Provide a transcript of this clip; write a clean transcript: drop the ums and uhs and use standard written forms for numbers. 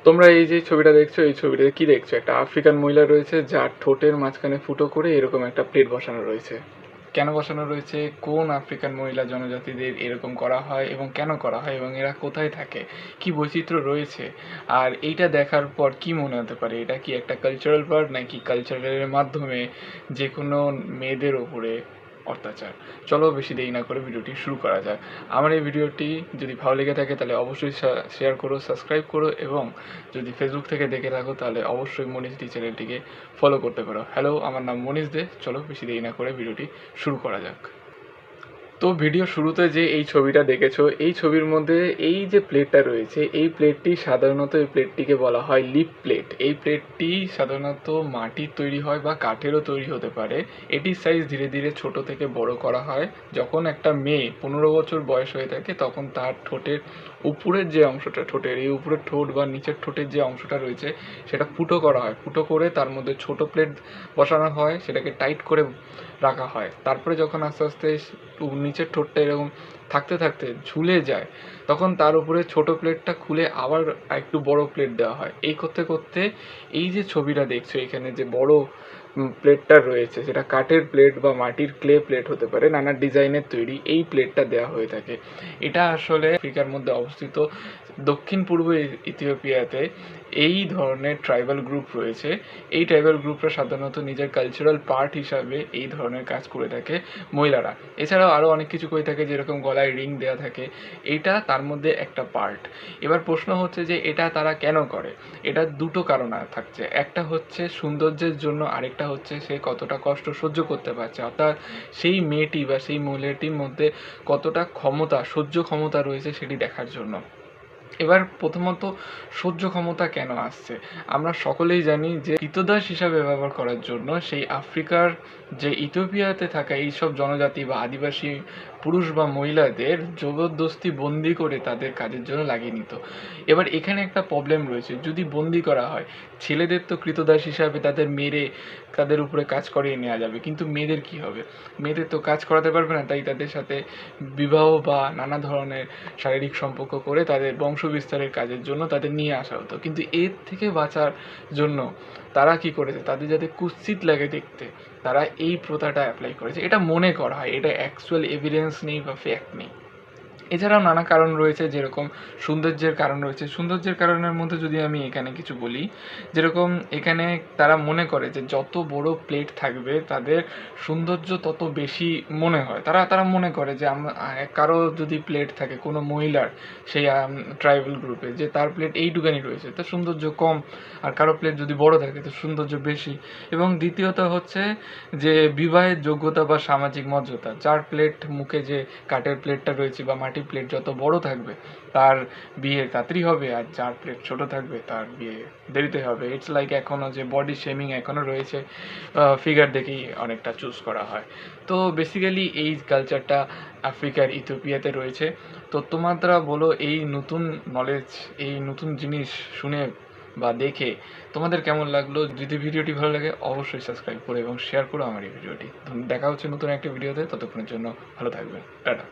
তোমরা এই যে ছবিটা দেখছো, এই ছবিটাতে কি দেখছো? একটা আফ্রিকান মহিলা রয়েছে যার ঠোঁটের মাঝখানে ফুটো করে এরকম একটা প্লেট বসানো রয়েছে। কেন বসানো রয়েছে? কোন আফ্রিকান মহিলা জনজাতিদের এরকম করা হয় এবং কেন করা হয় এবং এরা কোথায় থাকে, কি বৈচিত্র্য রয়েছে? আর এইটা দেখার পর কি মনে হতে পারে? এটা কি একটা কালচারাল পার্ট নাকি কালচারের মাধ্যমে যে কোনো মেয়েদের ওপরে অত্যাচার? চলো বেশি দেরি না করে ভিডিওটি শুরু করা যাক। আমার এই ভিডিওটি যদি ভালো লেগে থাকে তাহলে অবশ্যই শেয়ার করো, সাবস্ক্রাইব করো এবং যদি ফেসবুক থেকে দেখে থাকো তাহলে অবশ্যই মনীষ ডি চ্যানেলটিকে ফলো করতে পারো। হ্যালো, আমার নাম মনীষ দে। চলো বেশি দেরি না করে ভিডিওটি শুরু করা যাক। তো ভিডিও শুরুতে যে এই ছবিটা দেখেছো, এই ছবির মধ্যে এই যে প্লেটটা রয়েছে, এই প্লেটটি সাধারণত এই প্লেটটিকে বলা হয় লিপ প্লেট। এই প্লেটটি সাধারণত মাটির তৈরি হয় বা কাঠেরও তৈরি হতে পারে। এটির সাইজ ধীরে ধীরে ছোট থেকে বড় করা হয়। যখন একটা মেয়ে 15 বছর বয়স হয়ে থাকে তখন তার ঠোঁটের উপরের যে অংশটা, ঠোঁটের এই উপরের ঠোঁট বা নিচের ঠোঁটের যে অংশটা রয়েছে সেটা ফুটো করা হয়। ফুটো করে তার মধ্যে ছোট প্লেট বসানো হয়, সেটাকে টাইট করে রাখা হয়। তারপরে যখন আস্তে আস্তে নিচের ঠোঁটটা এরকম থাকতে থাকতে ঝুলে যায় তখন তার উপরে ছোট প্লেটটা খুলে আবার একটু বড় প্লেট দেওয়া হয়। এই করতে করতে এই যে ছবিটা দেখছো এখানে যে বড় প্লেটটা রয়েছে সেটা কাঠের প্লেট বা মাটির ক্লে প্লেট হতে পারে, নানা ডিজাইনের তৈরি। এই প্লেটটা দেওয়া হয়ে থাকে। এটা আসলে আফ্রিকার মধ্যে অবস্থিত দক্ষিণ পূর্ব ইথিওপিয়াতে এই ধরনের ট্রাইবাল গ্রুপ রয়েছে। এই ট্রাইবাল গ্রুপরা সাধারণত নিজের কালচারাল পার্ট হিসাবে এই ধরনের কাজ করে থাকে মহিলারা। এছাড়াও আরও অনেক কিছু করে থাকে, যেরকম গলায় রিং দেওয়া থাকে। এইটা তার মধ্যে একটা পার্ট। এবার প্রশ্ন হচ্ছে যে এটা তারা কেন করে? এটা দুটো কারণ থাকছে। একটা হচ্ছে সৌন্দর্যের জন্য, আরেকটা হচ্ছে সে কতটা কষ্ট সহ্য করতে পারছে, অর্থাৎ সেই মেয়েটি বা সেই মহিলাটির মধ্যে কতটা ক্ষমতা, সহ্য ক্ষমতা রয়েছে সেটি দেখার জন্য। এবার প্রথমত সহ্য ক্ষমতা কেন আসছে? আমরা সকলেই জানি যে ক্রীতদাস হিসাবে ব্যবহার করার জন্য সেই আফ্রিকার যে ইথিওপিয়াতে থাকা এইসব জনজাতি বা আদিবাসী পুরুষ বা মহিলাদের জবরদস্তি বন্দি করে তাদের কাজের জন্য লাগিয়ে নিত। এবার এখানে একটা প্রবলেম রয়েছে, যদি বন্দি করা হয় ছেলেদের তো ক্রীতদাস হিসাবে তাদের মেরে তাদের উপরে কাজ করিয়ে নেওয়া যাবে, কিন্তু মেয়েদের কি হবে? মেয়েদের তো কাজ করাতে পারবে না, তাই তাদের সাথে বিবাহ বা নানা ধরনের শারীরিক সম্পর্ক করে তাদের বংশ বিস্তারের কাজের জন্য তাদের নিয়ে আসা হতো। কিন্তু এর থেকে বাঁচার জন্য তারা কি করেছে, তাদের যাতে কুৎসিত লাগে দেখতে, তারা এই প্রথাটা অ্যাপ্লাই করেছে। এটা মনে করা হয়, এটা অ্যাকচুয়াল এভিডেন্স নেই বা ফ্যাক্ট নেই। এছাড়াও নানা কারণ রয়েছে, যেরকম সৌন্দর্যের কারণ রয়েছে। সৌন্দর্যের কারণের মধ্যে যদি আমি এখানে কিছু বলি, যেরকম এখানে তারা মনে করে যে যত বড় প্লেট থাকবে তাদের সৌন্দর্য তত বেশি মনে হয়। তারা মনে করে যে কারো যদি প্লেট থাকে, কোনো মহিলার সেই ট্রাইবাল গ্রুপে, যে তার প্লেট এইটুকানি রয়েছে, তার সৌন্দর্য কম, আর কারো প্লেট যদি বড় থাকে তার সৌন্দর্য বেশি। এবং দ্বিতীয়ত হচ্ছে যে বিবাহের যোগ্যতা বা সামাজিক মর্যাদা, যার প্লেট মুখে যে কাঠের প্লেটটা রয়েছে বা মাটির প্লেট যত বড় থাকবে তার বিয়ে তাড়াতাড়ি হবে, আর যার প্লেট ছোট থাকবে তার বিয়ে দেরিতে হবে। ইটস লাইক এখনও যে বডি শেমিং এখনও রয়েছে, ফিগার দেখেই অনেকটা চুজ করা হয়। তো বেসিক্যালি এই কালচারটা আফ্রিকার ইথিওপিয়াতে রয়েছে। তো তোমরা বলো, এই নতুন নলেজ, এই নতুন জিনিস শুনে বা দেখে তোমাদের কেমন লাগলো? যদি ভিডিওটি ভালো লাগে অবশ্যই সাবস্ক্রাইব করো এবং শেয়ার করো আমার এই ভিডিওটি। দেখা হচ্ছে নতুন একটা ভিডিওতে, ততক্ষণের জন্য ভালো থাকবেন। টাটা।